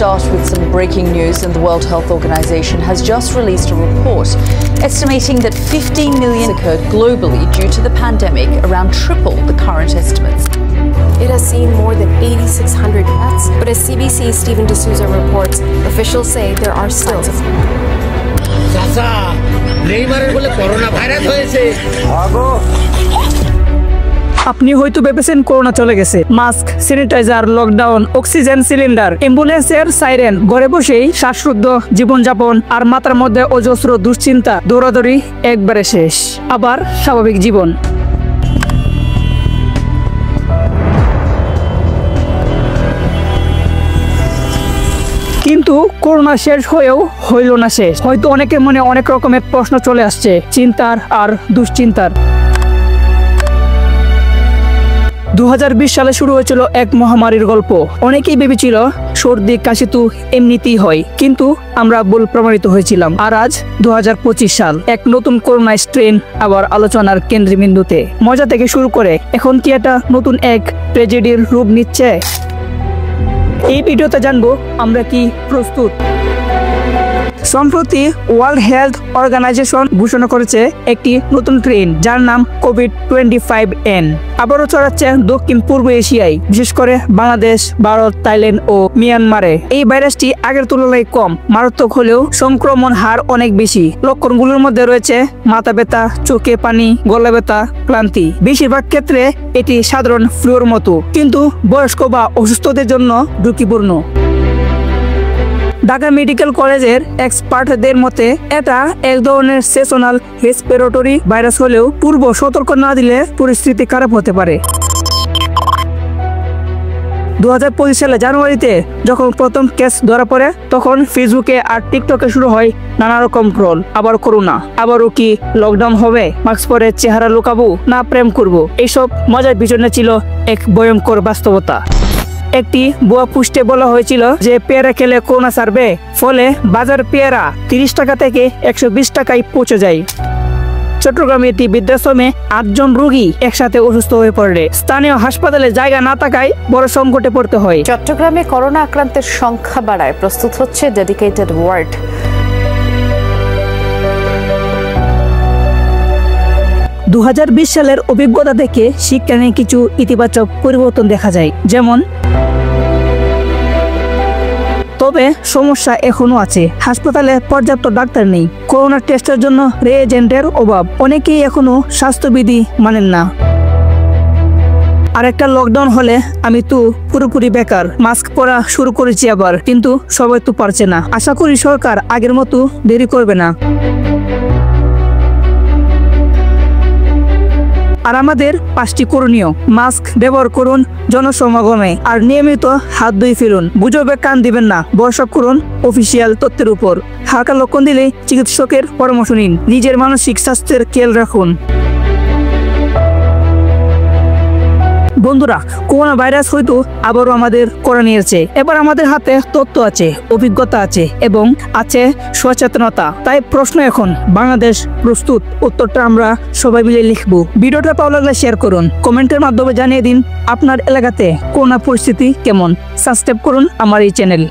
start with some breaking news, and the World Health Organization has just released a report estimating that 15 million occurred globally due to the pandemic, around triple the current estimates. It has seen more than 8,600 deaths, but as CBC's Stephen D'Souza reports, officials say there are signs of আপনি হয়তো ভেবেছেন corona চলে গেছে। Mask, sanitiser, lockdown, oxygen cylinder, অ্যাম্বুলেন্সের siren, ঘরে বসেই শ্বাসরুদ্ধ জীবনযাপন আর মাথার মধ্যে অজস্র দুশ্চিন্তা, দৌড়াদৌড়ি একবারে শেষ। আবার স্বাভাবিক জীবন। কিন্তু করোনা শেষ হয়েও হইল না শেষ। হয়তো অনেকের মনে অনেক রকমের প্রশ্ন চলে আসছে, চিন্তার আর দুশ্চিন্তার। 2020 সালে শুরু হয়েছিল এক মহামারীর গল্প। অনেকেই ভেবেছিল সর্দি কাশি তো এমনিতেই হয়, কিন্তু আমরা ভুল প্রমাণিত হয়েছিলাম। আর আজ 2025 সাল, এক নতুন করোনা স্ট্রেন আবার আলোচনার কেন্দ্রবিন্দুতে। মজা থেকে শুরু করে এখন কি এটা নতুন এক ট্র্যাজেডির রূপ নিচ্ছে? এই ভিডিওতে জানবো আমরা কি প্রস্তুত। সম্প্রতি ওয়ার্ল্ড হেলথ অর্গানাইজেশন ঘোষণা করেছে একটি নতুন ট্রেন, যার নাম COVID-25N। আবারও ছড়াচ্ছে দক্ষিণ পূর্ব এশিয়ায়, বিশেষ করে বাংলাদেশ, ভারত, থাইল্যান্ড ও মিয়ানমারে। এই ভাইরাসটি আগের তুলনায় কম মারাত্মক হলেও সংক্রমণ হার অনেক বেশি। লক্ষণগুলোর মধ্যে রয়েছে মাথা ব্যথা, চোখে পানি, গলা ব্যথা, ক্লান্তি। বেশিরভাগ ক্ষেত্রে এটি সাধারণ ফ্লুর মতো, কিন্তু বয়স্ক বা অসুস্থদের জন্য ঝুঁকিপূর্ণ। ঢাকা মেডিকেল কলেজের এক্সপার্টদের মতে এটা এক ধরনের সেসনাল রেসপিরেটরি ভাইরাস হলেও পূর্ব সতর্ক না দিলে পরিস্থিতি খারাপ হতে পারে। 2025 সালে জানুয়ারিতে যখন প্রথম কেস ধরা পড়ে, তখন ফেসবুকে আর টিকটকে শুরু হয় নানা রকম ট্রোল। আবার করোনা, আবারও কি লকডাউন হবে, মাস্ক পরে চেহারা লুকাবো না প্রেম করব। এইসব মজার পিছনে ছিল এক ভয়ঙ্কর বাস্তবতা। একটি বুয়া পোস্টে বলা হয়েছিল যে পেয়ারা খেলে করোনা সারবে, ফলে বাজার পেয়ারা 30 টাকা থেকে 120 টাকায় পৌঁছে যায়। চট্টগ্রামে একটি বৃদ্ধাশ্রমে 8 জন রোগী একসাথে অসুস্থ হয়ে পড়লে স্থানীয় হাসপাতালে জায়গা না থাকায় বড় সংকটে পড়তে হয়। চট্টগ্রামে করোনা আক্রান্তের সংখ্যা বাড়ায় প্রস্তুত হচ্ছে ডেডিকেটেড ওয়ার্ড। 2020 সালের অভিজ্ঞতা থেকে শিক্ষা নিয়ে কিছু ইতিবাচক পরিবর্তন দেখা যায়, যেমন তবে সমস্যা এখনো আছে। হাসপাতালে পর্যাপ্ত ডাক্তার নেই, করোনা টেস্টের জন্য রিএজেন্টের অভাব, অনেকেই এখনো স্বাস্থ্যবিধি মানেন না। আরেকটা লকডাউন হলে আমি তো পুরোপুরি বেকার, মাস্ক পরা শুরু করেছি আবার, কিন্তু সবাই তো পারছে না। আশা করি সরকার আগের মতো দেরি করবে না। আর আমাদের 5টি করণীয়: মাস্ক ব্যবহার করুন জনসমাগমে, আর নিয়মিত হাত ধুয়ে ফেলুন। গুজবে কান দিবেন না, ভরসা করুন অফিসিয়াল তথ্যের উপর। হালকা লক্ষণ দিলে চিকিৎসকের পরামর্শ নিন। নিজের মানসিক স্বাস্থ্যের খেয়াল রাখুন। বন্ধুরা, করোনা ভাইরাস হয়তো আবারও আমাদের করে নিয়েছে। এবার আমাদের হাতে তথ্য আছে, অভিজ্ঞতা আছে এবং আছে সচেতনতা। তাই প্রশ্ন এখন, বাংলাদেশ প্রস্তুত? উত্তরটা আমরা সবাই মিলে লিখবো। ভিডিওটা ভালো লাগলে শেয়ার করুন, কমেন্টের মাধ্যমে জানিয়ে দিন আপনার এলাকাতে করোনা পরিস্থিতি কেমন। সাবস্ক্রাইব করুন আমার এই চ্যানেল।